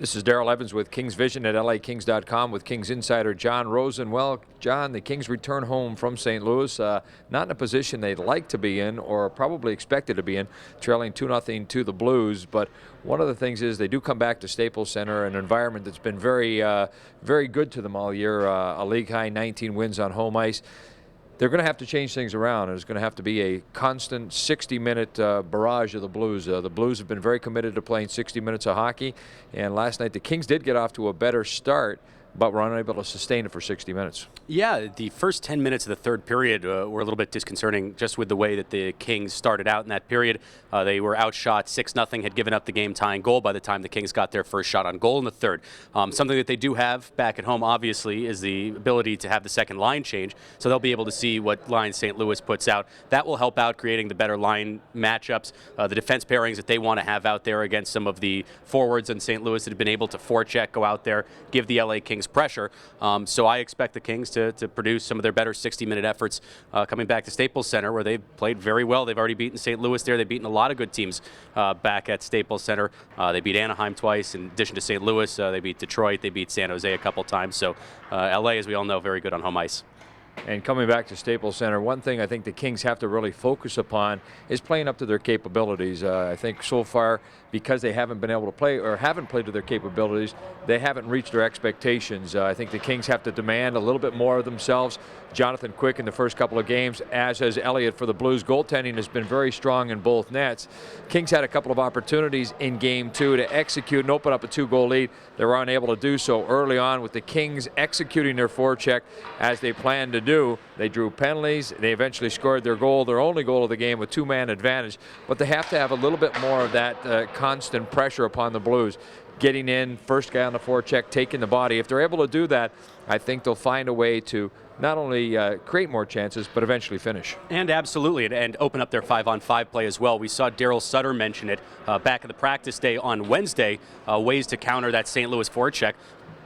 This is Daryl Evans with Kings Vision at LAKings.com with Kings insider John Rosen. Well, John, the Kings return home from St. Louis, not in a position they'd like to be in or probably expected to be in, trailing 2-0 to the Blues. But one of the things is they do come back to Staples Center, an environment that's been very good to them all year, a league-high 19 wins on home ice. They're going to have to change things around. There's going to have to be a constant 60-minute barrage of the Blues. The Blues have been very committed to playing 60 minutes of hockey, and last night the Kings did get off to a better start, but were unable to sustain it for 60 minutes. Yeah, the first 10 minutes of the third period were a little bit disconcerting just with the way that the Kings started out in that period. They were outshot 6-0, had given up the game-tying goal by the time the Kings got their first shot on goal in the third. Something that they do have back at home, obviously, is the ability to have the second line change, so they'll be able to see what line St. Louis puts out. That will help out creating the better line matchups, the defense pairings that they want to have out there against some of the forwards in St. Louis that have been able to forecheck, go out there, give the LA Kings pressure. So I expect the Kings to produce some of their better 60-minute efforts coming back to Staples Center, where they've played very well. They've already beaten St. Louis there. They've beaten a lot of good teams back at Staples Center. They beat Anaheim twice. In addition to St. Louis, they beat Detroit. They beat San Jose a couple times. So LA, as we all know, very good on home ice. And coming back to Staples Center, one thing I think the Kings have to really focus upon is playing up to their capabilities. I think so far, because they haven't been able to play or haven't played to their capabilities, they haven't reached their expectations. I think the Kings have to demand a little bit more of themselves. Jonathan Quick in the first couple of games, as has Elliott for the Blues. Goaltending has been very strong in both nets. Kings had a couple of opportunities in Game 2 to execute and open up a 2-goal lead. They were unable to do so early on with the Kings executing their forecheck as they planned to do. They drew penalties. They eventually scored their goal, their only goal of the game, with two-man advantage. But they have to have a little bit more of that constant pressure upon the Blues. Getting in, first guy on the forecheck, taking the body. If they're able to do that, I think they'll find a way to not only create more chances, but eventually finish. And absolutely, and open up their 5-on-5 play as well. We saw Daryl Sutter mention it back at the practice day on Wednesday, ways to counter that St. Louis forecheck.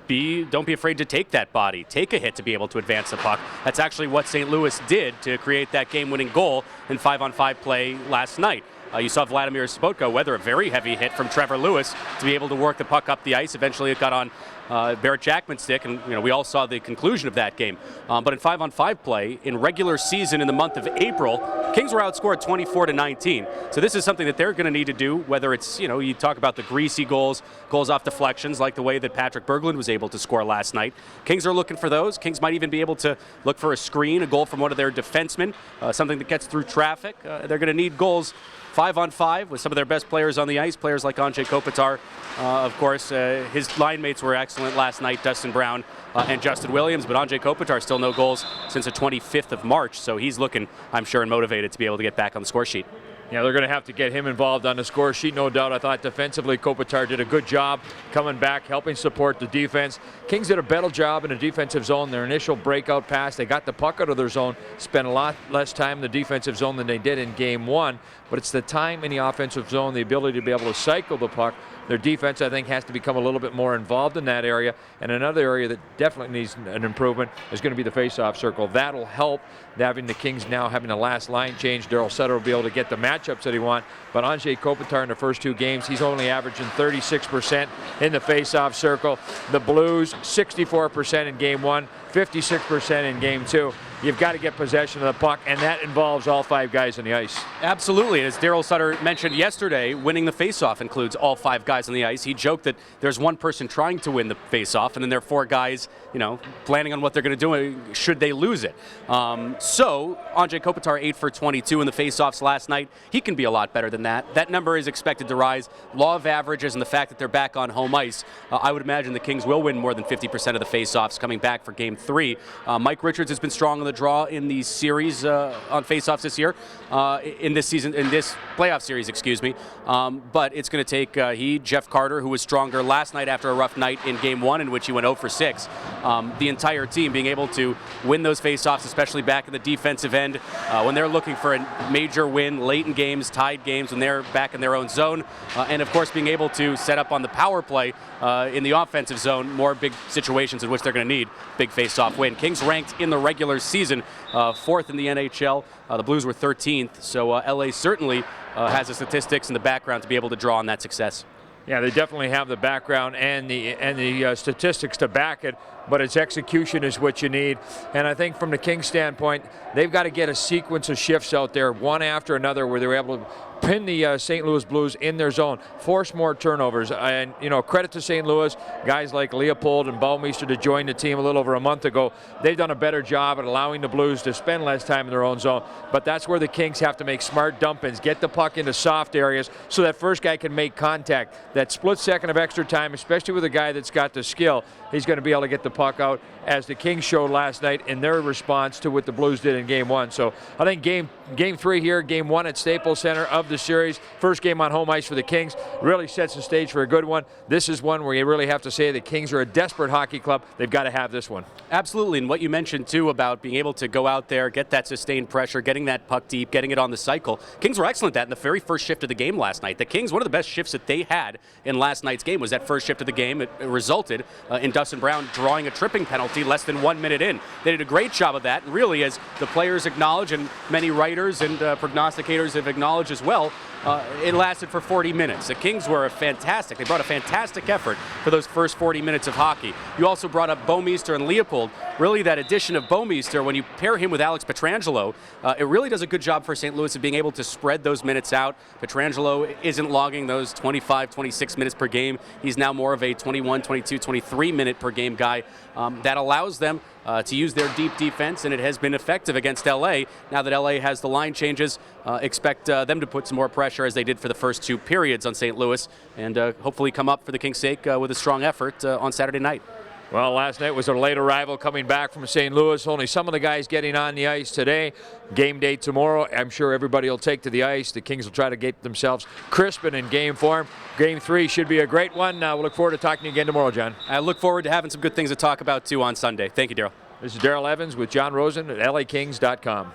Don't be afraid to take that body, take a hit to be able to advance the puck. That's actually what St. Louis did to create that game-winning goal in 5-on-5 play last night. You saw Vladimir Spotka weather a very heavy hit from Trevor Lewis to be able to work the puck up the ice. Eventually it got on Barrett Jackman's stick, and we all saw the conclusion of that game. But in 5-on-5 play, in regular season in the month of April, Kings were outscored 24-19. So this is something that they're going to need to do, whether it's, you talk about the greasy goals off deflections, like the way that Patrick Berglund was able to score last night. Kings are looking for those. Kings might even be able to look for a screen, a goal from one of their defensemen, something that gets through traffic. They're going to need goals 5-on-5 with some of their best players on the ice, players like Andrei Kopitar. Of course, his line mates were excellent last night, Dustin Brown and Justin Williams, but Andrei Kopitar still no goals since the 25th of March, so he's looking, I'm sure, and motivated to be able to get back on the score sheet. Yeah, they're going to have to get him involved on the score sheet, no doubt. I thought defensively Kopitar did a good job coming back, helping support the defense. Kings did a better job in the defensive zone. Their initial breakout pass, they got the puck out of their zone, spent a lot less time in the defensive zone than they did in Game 1. But it's the time in the offensive zone, the ability to be able to cycle the puck. Their defense, I think, has to become a little bit more involved in that area. And another area that definitely needs an improvement is going to be the face-off circle. That'll help, having the Kings now having the last line change. Daryl Sutter will be able to get the matchups that he wants. But Andrei Kopitar in the first two games, he's only averaging 36% in the face-off circle. The Blues, 64% in Game 1, 56% in Game 2. You've got to get possession of the puck, and that involves all five guys on the ice. Absolutely. As Daryl Sutter mentioned yesterday, winning the faceoff includes all five guys on the ice. He joked that there's one person trying to win the faceoff, and then there are four guys, planning on what they're going to do should they lose it. So Andrei Kopitar 8 for 22 in the faceoffs last night. He can be a lot better than that. That number is expected to rise. Law of averages and the fact that they're back on home ice, I would imagine the Kings will win more than 50% of the faceoffs coming back for Game 3. Mike Richards has been strong on the draw in the series on faceoffs this year, in this playoff series, excuse me. But it's going to take Jeff Carter, who was stronger last night after a rough night in Game 1 in which he went 0 for 6. The entire team being able to win those faceoffs, especially back in the defensive end, when they're looking for a major win late in games, tied games, when they're back in their own zone, and of course being able to set up on the power play in the offensive zone, more big situations in which they're going to need big face-off win. Kings ranked in the regular season 4th in the NHL. The Blues were 13th, so LA certainly has the statistics and the background to be able to draw on that success. Yeah, they definitely have the background and the statistics to back it, but its execution is what you need. And I think from the Kings standpoint, they've got to get a sequence of shifts out there, one after another, where they're able to pin the St. Louis Blues in their zone, force more turnovers. And, credit to St. Louis, guys like Leopold and Baumeister to join the team a little over a month ago. They've done a better job at allowing the Blues to spend less time in their own zone. But that's where the Kings have to make smart dump-ins, get the puck into soft areas so that first guy can make contact. That split second of extra time, especially with a guy that's got the skill, he's going to be able to get the puck out, as the Kings showed last night in their response to what the Blues did in Game 1. So I think Game 3 here, Game 1 at Staples Center of the series, first game on home ice for the Kings, really sets the stage for a good one. This is one where you really have to say the Kings are a desperate hockey club. They've got to have this one. Absolutely, and what you mentioned too about being able to go out there, get that sustained pressure, getting that puck deep, getting it on the cycle. Kings were excellent at that in the very first shift of the game last night. The Kings, one of the best shifts that they had in last night's game was that first shift of the game. It resulted in Dustin Brown drawing a tripping penalty less than 1 minute in. They did a great job of that, and really, as the players acknowledge, and many writers and prognosticators have acknowledged as well, it lasted for 40 minutes. The Kings were fantastic. They brought a fantastic effort for those first 40 minutes of hockey. You also brought up Baumeister and Leopold. Really, that addition of Baumeister, when you pair him with Alex Pietrangelo, it really does a good job for St. Louis of being able to spread those minutes out. Pietrangelo isn't logging those 25, 26 minutes per game. He's now more of a 21, 22, 23 minute per game guy. That allows them to use their deep defense, and it has been effective against LA. Now that LA has the line changes, expect them to put some more pressure as they did for the first two periods on St. Louis, and hopefully come up for the Kings' sake with a strong effort on Saturday night. Well, last night was a late arrival coming back from St. Louis. Only some of the guys getting on the ice today. Game day tomorrow. I'm sure everybody will take to the ice. The Kings will try to get themselves crisp and in game form. Game 3 should be a great one. We'll look forward to talking to you again tomorrow, John. I look forward to having some good things to talk about, too, on Sunday. Thank you, Daryl. This is Daryl Evans with John Rosen at LAKings.com.